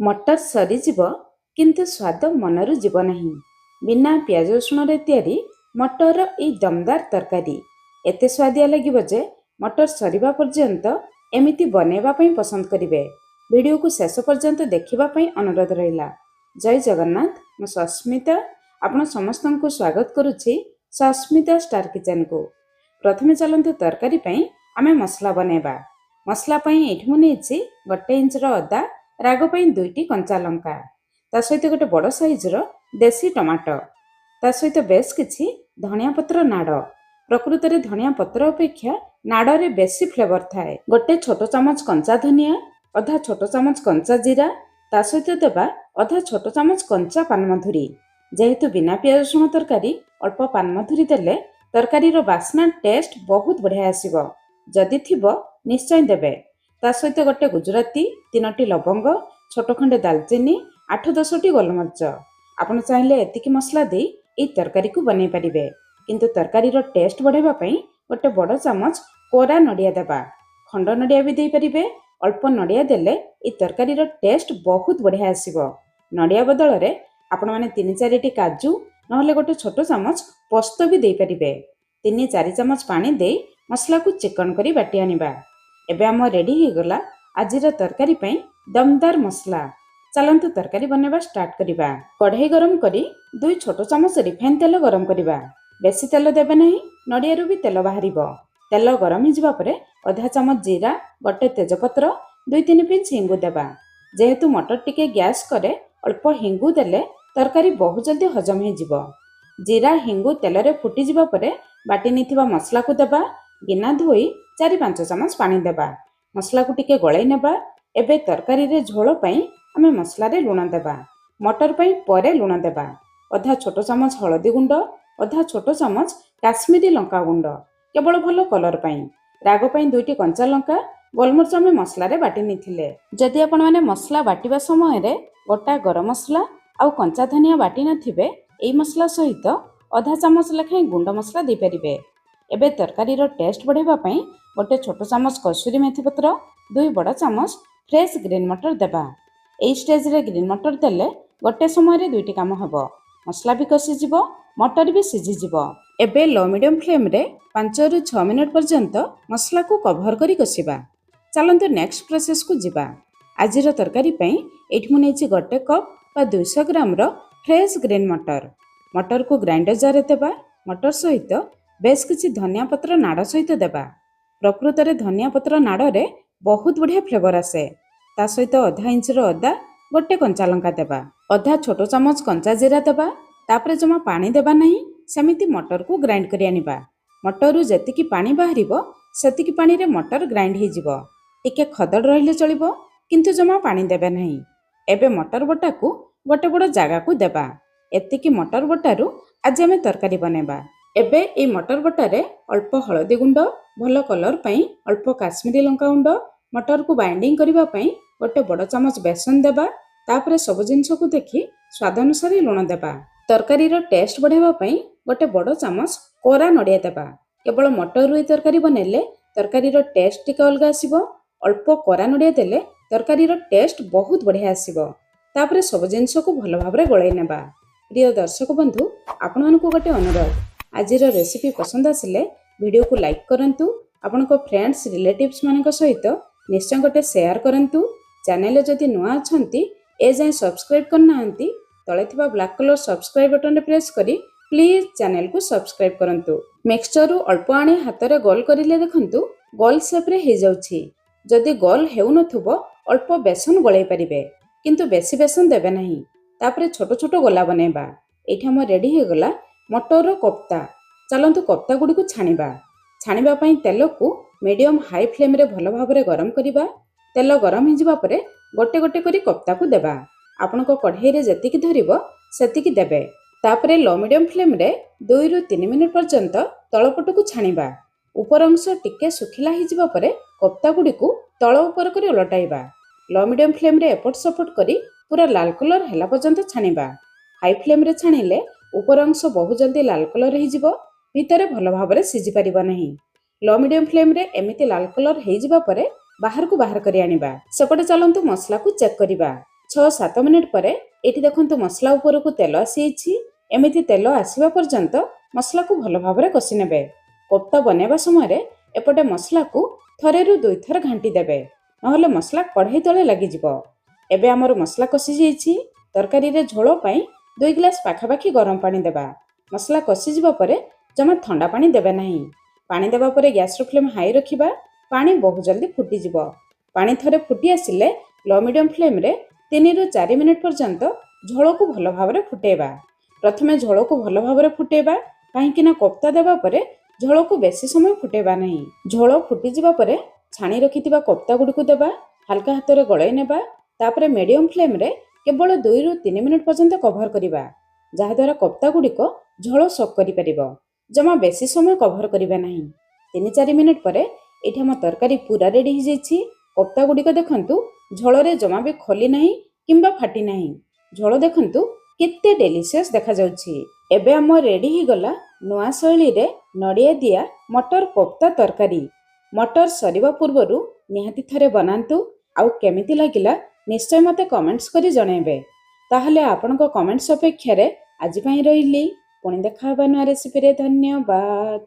मटर सरीजिब किंतु स्वाद मनरु जीव नहीं। बिना पियाज रसुण तैयारी मटर ई दमदार तरकारी एते स्वादिया लगिब जे मटर सरीबा पर्यंत एमिति बनैबा पई पसंद करिवे। वीडियो को शेष पर्यंत देखिबा पई अनुरोध रहिला। जय जगन्नाथ। मु सस्मिता आपण समस्तन को स्वागत करुछि सस्मिता स्टार किचन को। प्रथमे चलंतु तरकारी पई आमे मसला बनेबा। मसला पई एठमु नेछि 1 इंच रो अदा, राग पई 2टी कंचा लंका, ता सहित गोटे बड़ साइज रो देसी टमाटो, ता सहित बेस किछि धनिया पत्र नाड़। प्रकृत रे धनिया पत्र अपेक्षा नाड़ रे बेसी फ्लेवर थाए। गोटे छोट चमच कंचा धनिया, आधा छोट चमच कंचा जीरा, ता सहित देबा आधा छोट चमच कंचा पानमधुरी। जेहेतु बिना पियाज रसुण तरकारी अल्प पानमधुरी देले तरकारी रो बास्ना टेस्ट बहुत बढ़िया आसीबो। जदि थिबो निश्चय देबे। ता सहित गोटे गुजराती, 3टी लवंग, छोट खंडे दालचीनी, 8-10टी गोलमरिच। आपण चाहिले एतिकी मसला दे ई तरकारी को बनै परिबे, किंतु तरकारी रो टेस्ट बढ़ेबा पई गोटे बड़ चामच कोरा नडिया देबा। खंड नडिया भी दे परिबे। अल्प नडिया देले ई तरकारी रो टेस्ट बहुत बढ़िया आसीबो। नडिया बदल रे आपण माने 3-4टी काजू नहले गोटे छोट चामच पोस्त भी दे परिबे। 3-4 चामच पानी दे मसला को चिकन करी बाटी आनिबा। एबे हम रेडी हो गला आजिर तरकारी पई दमदार मसला। चलंतु तरकारी बनेबा स्टार्ट करिबा। कढ़ाई गरम करी 2 छोट चामच रिफाइन तेल गरम करिबा। बेसी तेल देबे नहीं, नडिया रो भी तेल बाहरिबो। तेल गरम हो जिबा परे आधा चामच जीरा, गोटे तेजपत्र, 2-3 पिंच हिंगु देबा। जेहेतु मटर टिके गैस करे अल्प हिंगु देले तरकारी बहुत जल्दी हजम हो जिवो। जीरा हिंगु तेल रे फुटी जिबा परे बाटी निथिबा मसला को देबा। गिना धोई 4-5 चामच पानी देबा। मसला को टिके गळै नेबा। एबे तरकारी रे झोल पई आमे मसला रे लुण देबा। मटर पई परे लुण देबा। आधा छोट चामच हळदी गुंड, आधा छोट चामच काश्मीरी लंका गुंड केवल भलो कलर पई। राग पई 2टी कंचा लंका, गोलमरिच आमे मसला रे बाटी निथिले। जदि आपण माने मसला बाटिबा समय रे गोटा गरम मसला आउ कंचा धनिया बाटी नथिबे, एई मसला सहित आधा चामच लेखाई गुंड मसला दे परिबे। एबे तरकारी रो टेस्ट बढ़ेबा पई गोटे छोट चामच कसूरी मेथी पत्र, 2 बड़ चामच फ्रेश ग्रीन मटर देबा। एई स्टेज रे ग्रीन मटर देले गोटे समय रे 2टी काम हबो। मसला भी कसी जिवो, मटर भी सिझी जिवो। एबे लो मीडियम फ्लेम रे 5-6 मिनिट पर्यंत मसला को कवर करी कसिबा। चलंतु नेक्स्ट प्रोसेस को जिबा। आजिर तरकारी पई एठमु नेछि गोटे कप बा 200 ग्राम रो फ्रेश ग्रीन मटर। मटर को ग्राइंडर जार रे देबा। मटर सहित बेस किछि धनिया पत्र नाड़ सहित देबा। प्रकृत रे धनिया पत्र नाड़ रे बहुत बढ़िया फ्लेवर आसे। ता सहित आधा इंच रो अदा, गोटे कंचा लंका देबा। आधा छोट चामच कंचा जीरा देबा। तापरे जमा पानी देबा नहीं, सेमिति मटर को ग्राइंड करि आनिबा। मटर रु जेतिकी पानी बाहरिबो सेतिकी पानी रे मटर ग्राइंड हे जिवो। टिके खदड़ रहिले चलिबो, किंतु जमा पानी देबे नहीं। एबे मटर बटा को गोटे बड़ जागा को देबा। एतिकी मटर बटा रु आज आमे तरकारी बनेबा। एबे ए मटर बटा रे अल्प हळदी गुंड, भलो कलर पई अल्प काश्मीरी लंका गुंड, मटर को बाइंडिंग करिबा पई गोटे बड़ चामच बेसन देबा। तापरे सब जिंस को देखि स्वाद अनुसार लुण देबा। तरकारी रो टेस्ट बढ़ेबा पई गोटे बड़ चामच कोरा नडिया देबा। केवल मटर रो तरकारी बनेले तरकारी रो टेस्ट टिके अलगा आसीबो। अल्प कोरा नडिया देले तरकारी रो टेस्ट बहुत बढ़िया आसीबो। तापरे सब जिंस को भलो भाबरे गळै नेबा। प्रिय दर्शक बंधु, आपण मानकु गोटे अनुरोध, आजिर रेसिपी पसंद आसिले वीडियो को लाइक करंतु। आपनको फ्रेंड्स रिलेटिव्स मानक सहित निश्चय गोटे शेयर करंतु। चैनल जदि नुआ अछंती ए जाय सब्सक्राइब करनाहंती, तळे थिबा ब्लैक कलर सब्सक्राइब बटन रे प्रेस करी प्लीज चैनल को सब्सक्राइब करंतु। मिक्सचर रु अल्प आणी हाथ रे गोल करिले देखंतु गोल शेप रे हे जाउछि। जदि गोल हेउ नथुबो अल्प बेसन गळै परिबे, किंतु बेसी बेसन देबे नहीं। तापरे छोट छोट गोला बनेबा। एठा म रेडी हे गला मटर रो कोफ्ता। चलंतु कोफ्ता गुडी को छानिबा। छानिबा पई तेल को मीडियम हाई फ्लेम रे भलो भाबरे गरम करिबा। तेल गरम हो जिबा परे गोटे गोटे करी कोफ्ता को देबा। आपनको कढ़ाई रे जेतिकी धरिबो सेतिकी देबे। तापरे लो मीडियम फ्लेम रे 2-3 मिनिट पर्यंत तळपट को छानिबा। ऊपर अंश टिके सुखिला हो जिबा परे कोफ्ता गुडी को तळ ऊपर करी उलटाइबा। लो मीडियम फ्लेम रे एपट सपट करी पूरा लाल कलर हैला पर्यंत छानिबा। हाई फ्लेम रे छानिले ऊपर अंश बहुत जल्दी लाल कलर हो जिवो, भितरे भलो भाबरे सिझी परिबो नहीं। लो मीडियम फ्लेम रे एमिति लाल कलर हो जिबा परे बाहर को बाहर करी आनिबा। सेपटे चलंतु मसला को चेक करिबा। 6-7 ମିନିଟ୍ ପରେ ଏଠି ଦେଖନ୍ତୁ ମସଲା ଉପରକୁ ତେଲ ଆସିଯାଇଛି। ଏମିତି ତେଲ ଆସିବା ପର୍ଯ୍ୟନ୍ତ ମସଲାକୁ ଭଲ ଭାବରେ କଷି ନେବେ। କୋପ୍ତା ବନେଇବା ସମୟରେ ଏପଟେ ମସଲାକୁ ଥରେରୁ 2 ଥର ଘାଣ୍ଟି ଦେବେ, ନହେଲେ ମସଲା କଢ଼େଇ ତଳେ ଲାଗିଯିବ। ଏବେ ଆମର ମସଲା କଷି ଯାଇଛି। ତରକାରୀରେ ଝୋଳ ପାଇଁ 2 ଗ୍ଲାସ ପାଖାପାଖି ଗରମ ପାଣି ଦେବା। ମସଲା କଷିଯିବା ପରେ ଜମା ଥଣ୍ଡା ପାଣି ଦେବେ ନାହିଁ। ପାଣି ଦେବା ପରେ ଗ୍ୟାସର ଫ୍ଲେମ୍ ହାଇ ରଖିବା। ପାଣି ବହୁ ଜଲ୍ଦି ଫୁଟିଯିବ। ପାଣି ଥରେ ଫୁଟି ଆସିଲେ ଲୋ ମିଡ଼ିୟମ୍ ଫ୍ଲେମ୍ରେ 3ରୁ 4 ମିନିଟ୍ ପର୍ଯ୍ୟନ୍ତ ଝୋଳକୁ ଭଲ ଭାବରେ ଫୁଟେଇବା। ପ୍ରଥମେ ଝୋଳକୁ ଭଲ ଭାବରେ ଫୁଟେଇବା, କାହିଁକିନା କୋପ୍ତା ଦେବା ପରେ ଝୋଳକୁ ବେଶୀ ସମୟ ଫୁଟେଇବା ନାହିଁ। ଝୋଳ ଫୁଟିଯିବା ପରେ ଛାଣି ରଖିଥିବା କୋପ୍ତା ଗୁଡ଼ିକୁ ଦେବା। ହାଲକା ହାତରେ ଗୋଳେଇ ନେବା। ତାପରେ ମିଡ଼ିୟମ୍ ଫ୍ଲେମ୍ରେ କେବଳ 2ରୁ 3 ମିନିଟ୍ ପର୍ଯ୍ୟନ୍ତ କଭର କରିବା, ଯାହାଦ୍ୱାରା କୋପ୍ତା ଗୁଡ଼ିକ ଝୋଳ ସକ୍ କରିପାରିବ। ଜମା ବେଶୀ ସମୟ କଭର କରିବା ନାହିଁ। 3-4 ମିନିଟ୍ ପରେ ଏଠି ଆମ ତରକାରୀ ପୁରା ରେଡ଼ି ହୋଇଯାଇଛି। କୋପ୍ତା ଗୁଡ଼ିକ ଦେଖନ୍ତୁ ଝୋଳରେ ଜମା ବି ଖୋଲି ନାହିଁ କିମ୍ବା ଫାଟି ନାହିଁ। ଝୋଳ ଦେଖନ୍ତୁ କେତେ ଡେଲିସିୟସ୍ ଦେଖାଯାଉଛି। ଏବେ ଆମ ରେଡ଼ି ହୋଇଗଲା ନୂଆ ଶୈଳୀରେ ନଡ଼ିଆ ଦିଆ ମଟର କୋପ୍ତା ତରକାରୀ। ମଟର ସରିବା ପୂର୍ବରୁ ନିହାତି ଥରେ ବନାନ୍ତୁ, ଆଉ କେମିତି ଲାଗିଲା ନିଶ୍ଚୟ ମୋତେ କମେଣ୍ଟସ୍ କରି ଜଣାଇବେ। ତାହେଲେ ଆପଣଙ୍କ କମେଣ୍ଟସ୍ ଅପେକ୍ଷାରେ ଆଜି ପାଇଁ ରହିଲି। ପୁଣି ଦେଖା ହେବା ନୂଆ ରେସିପିରେ। ଧନ୍ୟବାଦ।